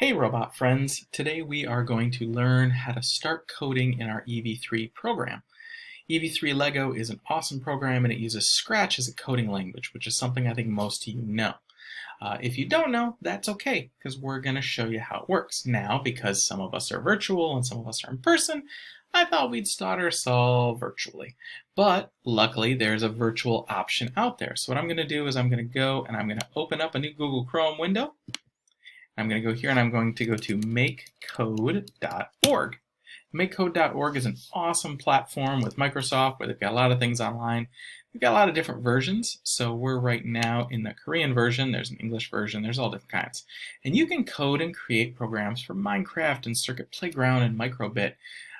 Hey robot friends, today we are going to learn how to start coding in our EV3 program. EV3 Lego is an awesome program and it uses Scratch as a coding language, which is something I think most of you know. If you don't know, that's okay, because we're going to show you how it works. Now, because some of us are virtual and some of us are in person, I thought we'd start ourselves virtually. But luckily, there's a virtual option out there. So what I'm going to do is I'm going to go and I'm going to open up a new Google Chrome window. I'm going to go here and I'm going to go to makecode.org. Makecode.org is an awesome platform with Microsoft where they've got a lot of things online. They've got a lot of different versions. So we're right now in the Korean version. There's an English version. There's all different kinds. And you can code and create programs for Minecraft and Circuit Playground and Microbit.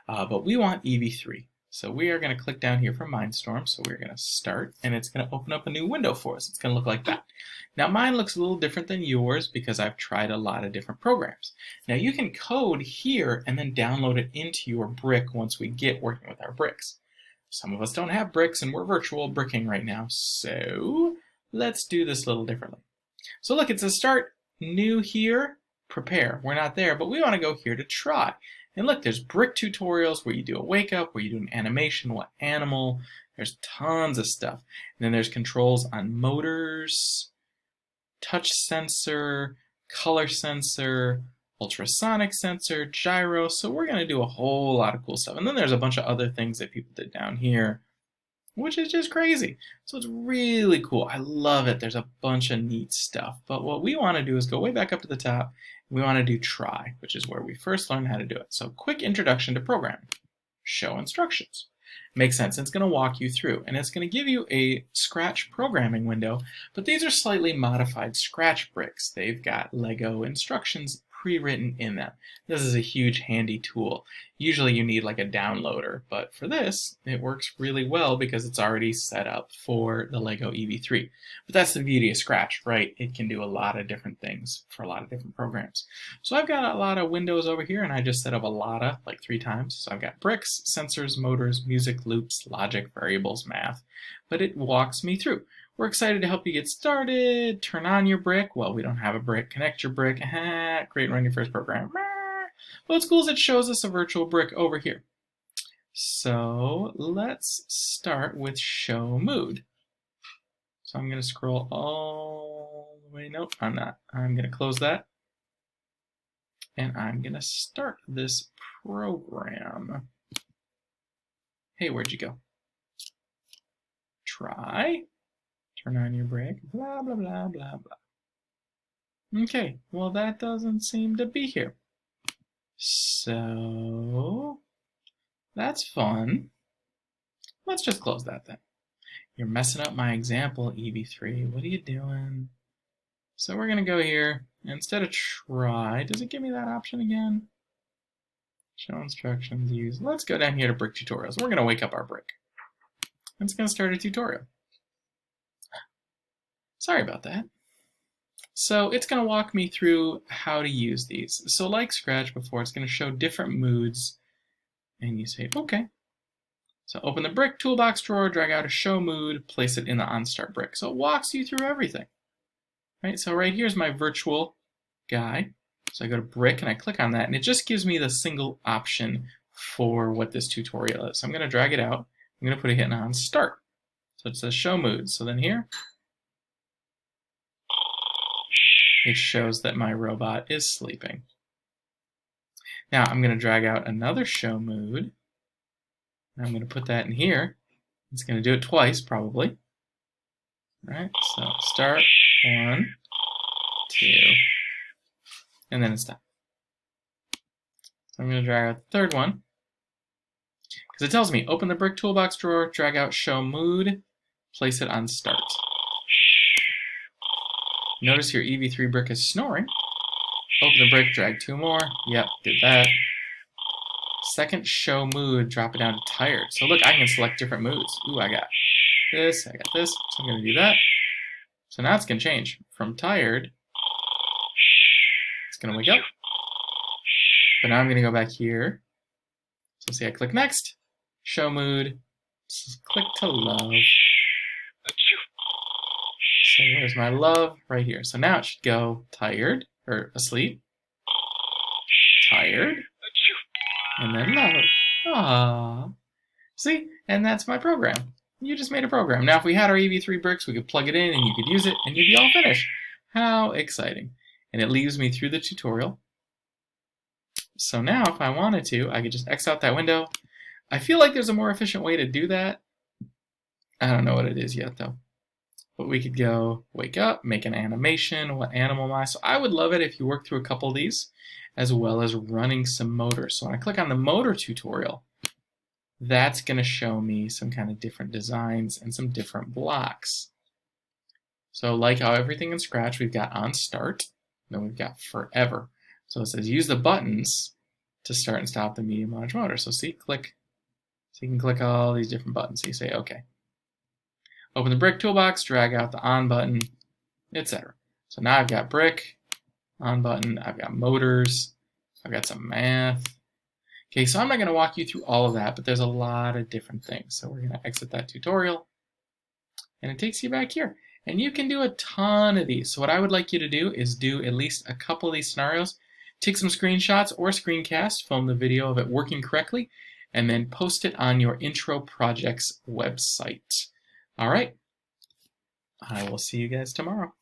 But we want EV3. So we are going to click down here for Mindstorm. So we're going to start and it's going to open up a new window for us. It's going to look like that. Now mine looks a little different than yours because I've tried a lot of different programs. Now you can code here and then download it into your brick once we get working with our bricks. Some of us don't have bricks and we're virtual bricking right now. So let's do this a little differently. So look, it says start new here, prepare. We're not there, but we want to go here to try. And look, there's brick tutorials where you do a wake up, where you do an animation, what animal. There's tons of stuff. And then there's controls on motors, touch sensor, color sensor, ultrasonic sensor, gyro. So we're going to do a whole lot of cool stuff. And then there's a bunch of other things that people did down here, which is just crazy. So it's really cool. I love it. There's a bunch of neat stuff. But what we want to do is go way back up to the top. We want to do try, which is where we first learned how to do it. So quick introduction to programming. Show instructions. Makes sense. It's going to walk you through, and it's going to give you a Scratch programming window, but these are slightly modified Scratch bricks. They've got Lego instructions pre-written in them. This is a huge handy tool. Usually you need like a downloader, but for this, it works really well because it's already set up for the Lego EV3. But that's the beauty of Scratch, right? It can do a lot of different things for a lot of different programs. So I've got a lot of windows over here, and I just set up a lot of, like 3 times. So I've got bricks, sensors, motors, music, loops, logic, variables, math, but it walks me through. We're excited to help you get started. Turn on your brick. Well, we don't have a brick. Connect your brick. Create and run your first program. But what's cool is it shows us a virtual brick over here. So let's start with show mood. So I'm going to scroll all the way. Nope, I'm not. I'm going to close that. And I'm going to start this program. Hey, where'd you go? Try. Turn on your brick, blah, blah, blah, blah, blah. Okay, well that doesn't seem to be here. So, that's fun. Let's just close that then. You're messing up my example, EV3. What are you doing? So we're gonna go here. Instead of try, does it give me that option again? Show instructions, use. Let's go down here to brick tutorials. We're gonna wake up our brick. It's gonna start a tutorial. Sorry about that. So it's going to walk me through how to use these. So like Scratch before, it's going to show different moods. And you say, okay. So open the brick toolbox drawer, drag out a show mood, place it in the OnStart brick. So it walks you through everything. Right? So right here's my virtual guy. So I go to brick and I click on that, and it just gives me the single option for what this tutorial is. So I'm going to drag it out. I'm going to put it in OnStart. So it says show mood. So then here, it shows that my robot is sleeping. Now I'm going to drag out another show mood. I'm going to put that in here. It's going to do it twice probably. All right, so start, 1, 2, and then it's done. So I'm going to drag out the third one, because it tells me open the brick toolbox drawer, drag out show mood, place it on start. Notice your EV3 brick is snoring. Open the brick, drag 2 more. Yep, did that. Second show mood, drop it down to tired. So look, I can select different moods. Ooh, I got this, I got this. So I'm going to do that. So now it's going to change from tired. It's going to wake up. But now I'm going to go back here. So see, I click next. Show mood. Click to love. So where's my love? Right here. So now it should go tired, or asleep. tired, and then love. Aww. See? And that's my program. You just made a program. Now, if we had our EV3 bricks, we could plug it in and you could use it and you'd be all finished. How exciting. And it leaves me through the tutorial. So now, if I wanted to, I could just X out that window. I feel like there's a more efficient way to do that. I don't know what it is yet, though. But we could go wake up, make an animation, what animal am I? So I would love it if you work through a couple of these, as well as running some motors. So when I click on the motor tutorial, that's going to show me some kind of different designs and some different blocks. So like how everything in Scratch, we've got on start, then we've got forever. So it says use the buttons to start and stop the medium large motor. So see, click. So you can click all these different buttons. So you say, okay. Open the brick toolbox, drag out the on button, etc. So now I've got brick, on button, I've got motors, I've got some math. Okay, so I'm not going to walk you through all of that, but there's a lot of different things. So we're going to exit that tutorial, and it takes you back here. And you can do a ton of these. So what I would like you to do is do at least a couple of these scenarios, take some screenshots or screencast, film the video of it working correctly, and then post it on your intro projects website. All right, I will see you guys tomorrow.